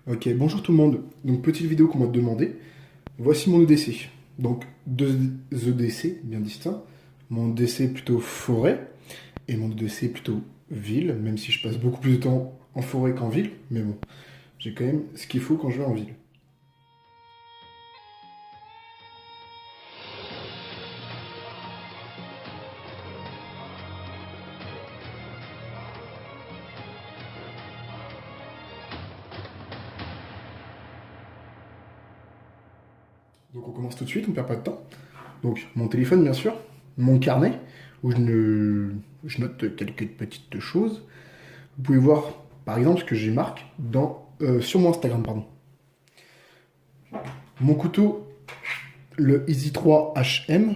Ok, bonjour tout le monde. Donc, petite vidéo qu'on m'a demandé. Voici mon EDC. Donc, deux EDC bien distincts. Mon EDC plutôt forêt et mon EDC plutôt ville, même si je passe beaucoup plus de temps en forêt qu'en ville. Mais bon, j'ai quand même ce qu'il faut quand je vais en ville. Donc, on commence tout de suite, on perd pas de temps. Donc, mon téléphone, bien sûr. Mon carnet, où je note quelques petites choses. Vous pouvez voir, par exemple, ce que j'ai marqué sur mon Instagram, pardon. Mon couteau, le Easy 3 HM.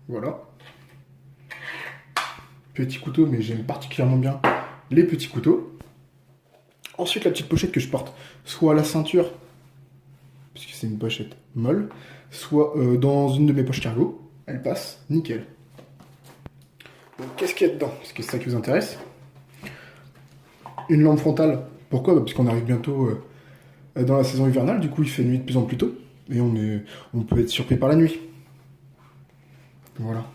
Voilà. Petit couteau, mais j'aime particulièrement bien les petits couteaux. Ensuite, la petite pochette que je porte, soit à la ceinture, puisque c'est une pochette molle, soit dans une de mes poches cargo. Elle passe nickel. Donc, qu'est-ce qu'il y a dedans? Parce que c'est ça qui vous intéresse. Une lampe frontale. Pourquoi? Parce qu'on arrive bientôt dans la saison hivernale, du coup il fait nuit de plus en plus tôt. Et on peut être surpris par la nuit. Voilà.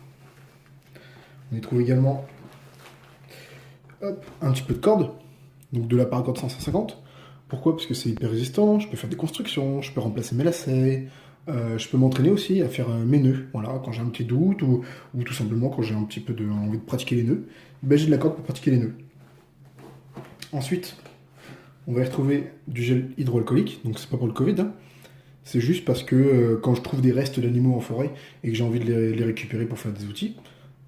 On y trouve également un petit peu de corde. Donc de la paracorde 550. Pourquoi? Parce que c'est hyper résistant, je peux faire des constructions, je peux remplacer mes lacets, je peux m'entraîner aussi à faire mes nœuds. Voilà, quand j'ai un petit doute ou tout simplement quand j'ai un petit peu envie de pratiquer les nœuds, ben j'ai de la corde pour pratiquer les nœuds. Ensuite, on va y retrouver du gel hydroalcoolique, donc c'est pas pour le Covid, hein. C'est juste parce que quand je trouve des restes d'animaux en forêt et que j'ai envie de les récupérer pour faire des outils,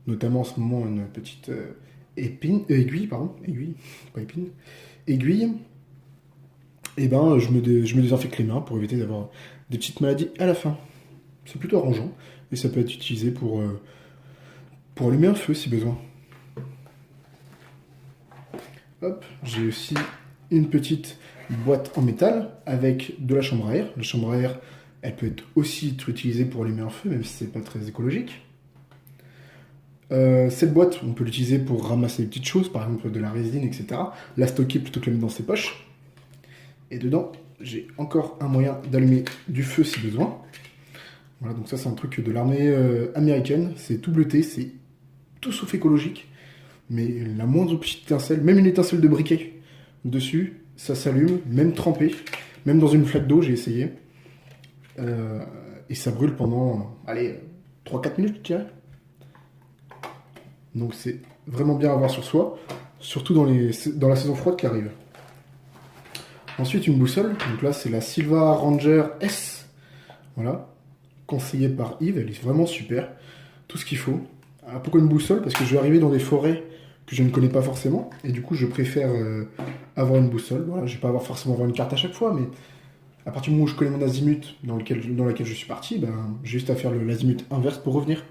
notamment en ce moment une petite aiguille, pardon, aiguille, pas épine, aiguille, et ben je me désinfecte les mains pour éviter d'avoir des petites maladies à la fin. C'est plutôt arrangeant et ça peut être utilisé pour allumer un feu si besoin. Hop, j'ai aussi une petite boîte en métal avec de la chambre à air. La chambre à air, elle peut être aussi utilisée pour allumer un feu, même si c'est pas très écologique. Cette boîte, on peut l'utiliser pour ramasser des petites choses, par exemple de la résine, etc. La stocker plutôt que la mettre dans ses poches. Et dedans, j'ai encore un moyen d'allumer du feu si besoin. Voilà, donc ça c'est un truc de l'armée américaine. C'est tout bleuté, c'est tout sauf écologique. Mais la moindre petite étincelle, même une étincelle de briquet dessus, ça s'allume, même trempé, même dans une flaque d'eau, j'ai essayé. Et ça brûle pendant, allez, 3-4 minutes, je dirais. Donc c'est vraiment bien à avoir sur soi, surtout dans la saison froide qui arrive. Ensuite, une boussole. Donc là, c'est la Silva Ranger S. Voilà. Conseillée par Yves, elle est vraiment super. Tout ce qu'il faut. Alors, pourquoi une boussole? Parce que je vais arriver dans des forêts que je ne connais pas forcément. Et du coup, je préfère avoir une boussole. Voilà, je vais pas forcément avoir une carte à chaque fois, mais à partir du moment où je connais mon azimut dans laquelle je suis parti, ben, j'ai juste à faire l'azimut inverse pour revenir.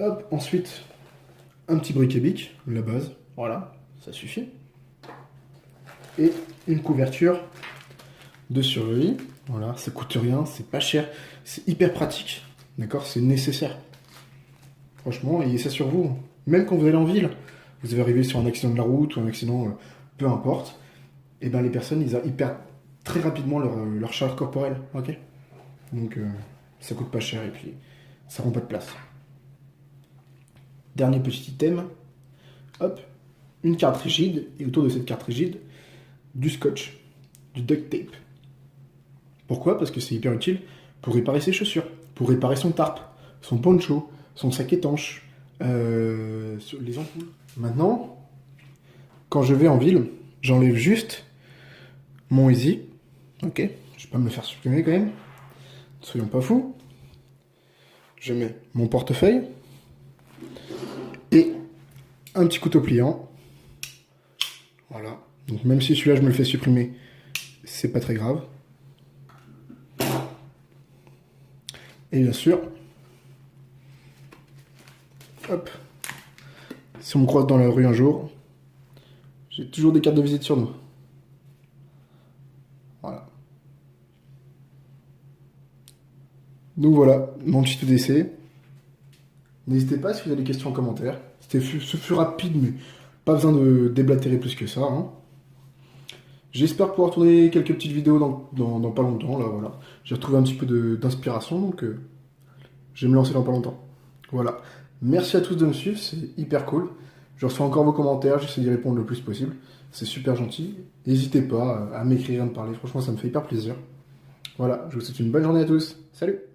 Hop, ensuite, un petit briquet-bic, la base. Voilà, ça suffit. Et une couverture de survie. Voilà, ça coûte rien, c'est pas cher, c'est hyper pratique. D'accord, c'est nécessaire. Franchement, ayez ça sur vous. Même quand vous allez en ville, vous avez arrivé sur un accident de la route ou un accident, peu importe, et ben les personnes, ils perdent très rapidement leur chaleur corporelle. Ok. Donc ça coûte pas cher et puis ça prend pas de place. Dernier petit item, hop, une carte rigide et autour de cette carte rigide, du scotch, du duct tape. Pourquoi? Parce que c'est hyper utile pour réparer ses chaussures, pour réparer son tarp, son poncho, son sac étanche, les ampoules. Maintenant, quand je vais en ville, j'enlève juste mon Easy. Ok, je vais pas me le faire supprimer quand même. Soyons pas fous. Je mets mon portefeuille et un petit couteau pliant. Voilà. Donc même si celui-là je me le fais supprimer, c'est pas très grave. Et bien sûr, hop, si on me croise dans la rue un jour, j'ai toujours des cartes de visite sur nous. Voilà. Donc voilà, mon petit EDC. N'hésitez pas si vous avez des questions en commentaire. Ce fut rapide, mais pas besoin de déblatérer plus que ça, hein. J'espère pouvoir tourner quelques petites vidéos dans pas longtemps, là, voilà. J'ai retrouvé un petit peu d'inspiration, donc je vais me lancer dans pas longtemps. Voilà. Merci à tous de me suivre, c'est hyper cool. Je reçois encore vos commentaires, j'essaie d'y répondre le plus possible. C'est super gentil. N'hésitez pas à m'écrire, à me parler, franchement ça me fait hyper plaisir. Voilà, je vous souhaite une bonne journée à tous. Salut!